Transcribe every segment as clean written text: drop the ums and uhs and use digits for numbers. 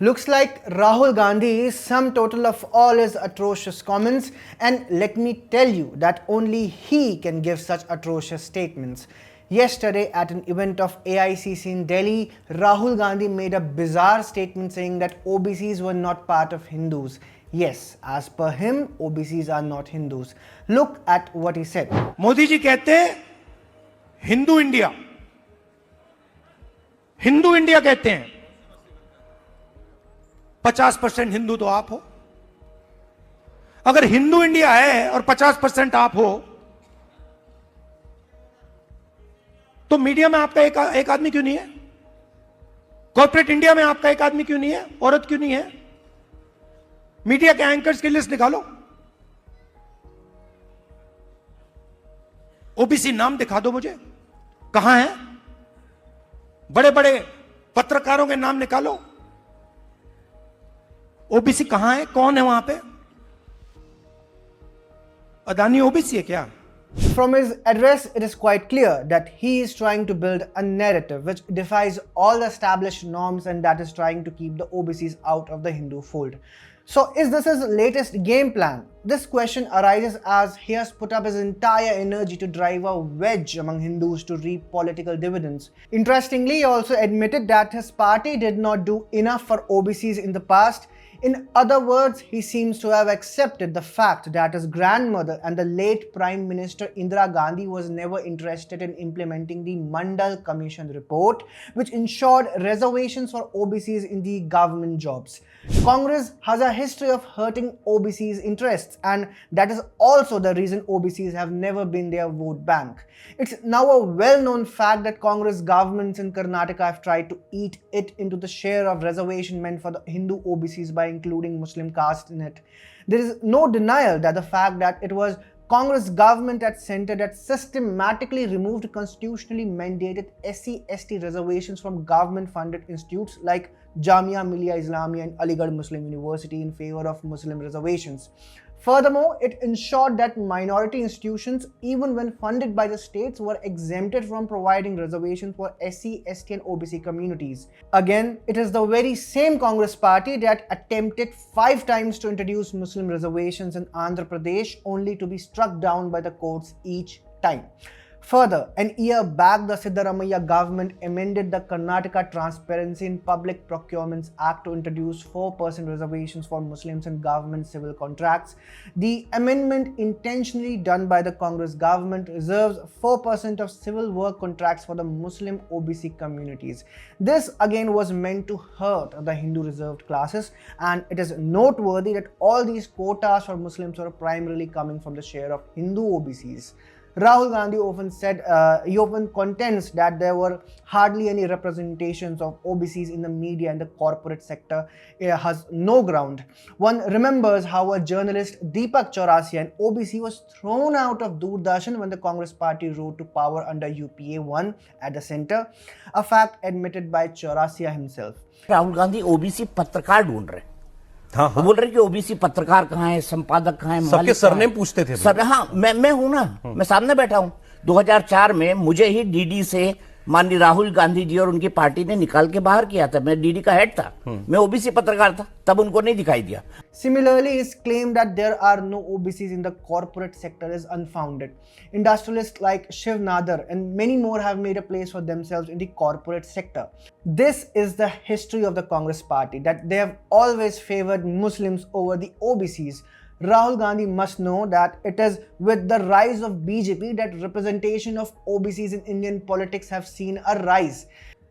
Looks like Rahul Gandhi is sum total of all his atrocious comments, and let me tell you that only he can give such atrocious statements. Yesterday at an event of AICC in Delhi, Rahul Gandhi made a bizarre statement saying that OBCs were not part of Hindus. Yes, as per him, OBCs are not Hindus. Look at what he said. Modi ji कहते हैं Hindu India, Hindu India कहते हैं। 50% हिंदू तो आप हो। अगर Hindu India है और 50% आप हो, तो मीडिया में आपका एक आदमी क्यों नहीं है? कॉर्पोरेट इंडिया में आपका एक आदमी क्यों नहीं है? औरत क्यों नहीं है? मीडिया के एंकर्स की लिस्ट निकालो, ओबीसी नाम दिखा दो मुझे, कहां है? बड़े बड़े पत्रकारों के नाम निकालो, ओबीसी कहां है? कौन है वहां पे? अदानी ओबीसी है क्या? From his address, it is quite clear that he is trying to build a narrative which defies all the established norms and that is trying to keep the OBCs out of the Hindu fold. So is this his latest game plan? This question arises as he has put up his entire energy to drive a wedge among Hindus to reap political dividends. Interestingly, he also admitted that his party did not do enough for OBCs in the past. In other words, he seems to have accepted the fact that his grandmother and the late Prime Minister Indira Gandhi was never interested in implementing the Mandal Commission report, which ensured reservations for OBCs in the government jobs. Congress has a history of hurting OBCs' interests, and that is also the reason OBCs have never been their vote bank. It's now a well-known fact that Congress governments in Karnataka have tried to eat it into the share of reservation meant for the Hindu OBCs by including Muslim caste in it. There is no denial that the fact that it was Congress government at center that systematically removed constitutionally mandated SC/ST reservations from government-funded institutes like Jamia Millia Islamia and Aligarh Muslim University in favor of Muslim reservations. Furthermore, it ensured that minority institutions, even when funded by the states, were exempted from providing reservations for SC, ST and OBC communities. Again, it is the very same Congress party that attempted 5 times to introduce Muslim reservations in Andhra Pradesh only to be struck down by the courts each time. Further, an year back, the Siddaramaiah government amended the Karnataka Transparency in Public Procurements Act to introduce 4% reservations for Muslims in government civil contracts. The amendment, intentionally done by the Congress government, reserves 4% of civil work contracts for the Muslim OBC communities. This again was meant to hurt the Hindu reserved classes, and it is noteworthy that all these quotas for Muslims were primarily coming from the share of Hindu OBCs. Rahul Gandhi often contends that there were hardly any representations of OBCs in the media and the corporate sector. It has no ground. One remembers how a journalist, Deepak Chaurasia, an OBC, was thrown out of Doordarshan when the Congress party rode to power under UPA 1 at the center, a fact admitted by Chaurasia himself. Rahul Gandhi OBC पत्रकार ढूंढ रहे। हाँ, वो बोल रहे कि OBC पत्रकार कहाँ है, संपादक कहाँ है, सबके सरनेम पूछते थे। सर हाँ, मैं हूं ना, मैं सामने बैठा हूं। 2004 में मुझे ही डीडी से माननीय राहुल गांधी जी और उनकी पार्टी ने निकाल के बाहर किया था। मैं डीडी का हेड था, मैं ओबीसी पत्रकार था, तब उनको नहीं दिखाई दिया। Similarly, his claim that there are no OBCs in the corporate sector is unfounded. Industrialists like Shiv Nadar and many more have made a place for themselves in the corporate sector. This is the history of the Congress party, that they have always favored Muslims over the OBCs. Rahul Gandhi must know that it is with the rise of BJP that representation of OBCs in Indian politics have seen a rise.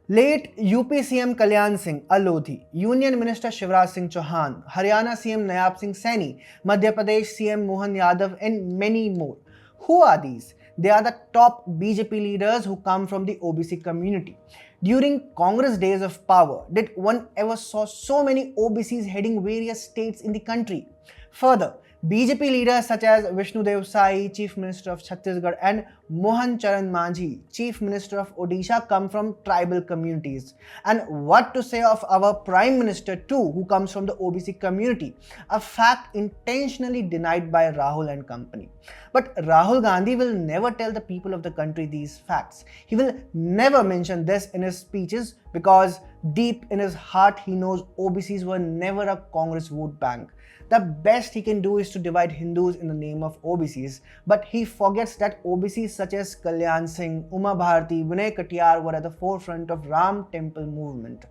Late UP CM Kalyan Singh Alodhi, Union Minister Shivraj Singh Chauhan, Haryana CM Nayab Singh Saini, Madhya Pradesh CM Mohan Yadav and many more. Who are these? They are the top BJP leaders who come from the OBC community. During Congress days of power, did one ever saw so many OBCs heading various states in the country? Further, BJP leaders such as Vishnu Dev Sai, Chief Minister of Chhattisgarh, and Mohan Charan Manjhi, Chief Minister of Odisha, come from tribal communities. And what to say of our Prime Minister too, who comes from the OBC community, a fact intentionally denied by Rahul and company. But Rahul Gandhi will never tell the people of the country these facts. He will never mention this in his speeches because Deep in his heart, he knows OBCs were never a Congress vote bank. The best he can do is to divide Hindus in the name of OBCs, but he forgets that OBCs such as Kalyan Singh, Uma Bharti, Vinay Katiyar were at the forefront of Ram Temple movement.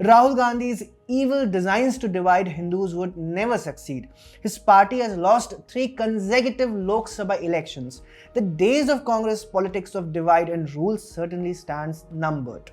Rahul Gandhi's evil designs to divide Hindus would never succeed. His party has lost 3 consecutive Lok Sabha elections. The days of Congress politics of divide and rule certainly stands numbered.